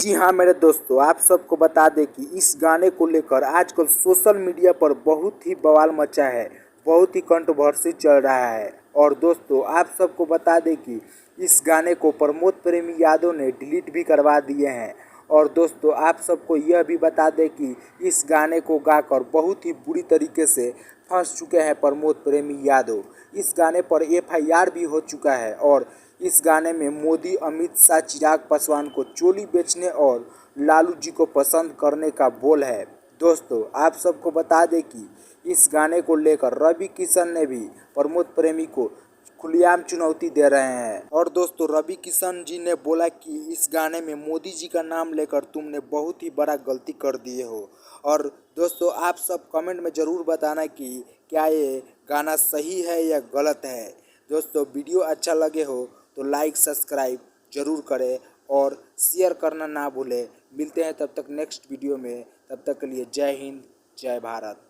जी हाँ मेरे दोस्तों, आप सबको बता दें कि इस गाने को लेकर आजकल सोशल मीडिया पर बहुत ही बवाल मचा है, बहुत ही कंट्रोवर्सी चल रहा है। और दोस्तों आप सबको बता दें कि इस गाने को प्रमोद प्रेमी यादव ने डिलीट भी करवा दिए हैं। और दोस्तों आप सबको यह भी बता दें कि इस गाने को गाकर बहुत ही बुरी तरीके से फंस चुके हैं प्रमोद प्रेमी यादव। इस गाने पर एफआईआर भी हो चुका है और इस गाने में मोदी, अमित शाह, चिराग पासवान को चोली बेचने और लालू जी को पसंद करने का बोल है। दोस्तों आप सबको बता दें कि इस गाने को लेकर रवि किशन ने भी प्रमोद प्रेमी को खुलेआम चुनौती दे रहे हैं। और दोस्तों रवि किशन जी ने बोला कि इस गाने में मोदी जी का नाम लेकर तुमने बहुत ही बड़ा गलती कर दिए हो। और दोस्तों आप सब कमेंट में ज़रूर बताना कि क्या ये गाना सही है या गलत है। दोस्तों वीडियो अच्छा लगे हो तो लाइक सब्सक्राइब जरूर करें और शेयर करना ना भूलें। मिलते हैं तब तक नेक्स्ट वीडियो में, तब तक के लिए जय हिंद, जय भारत।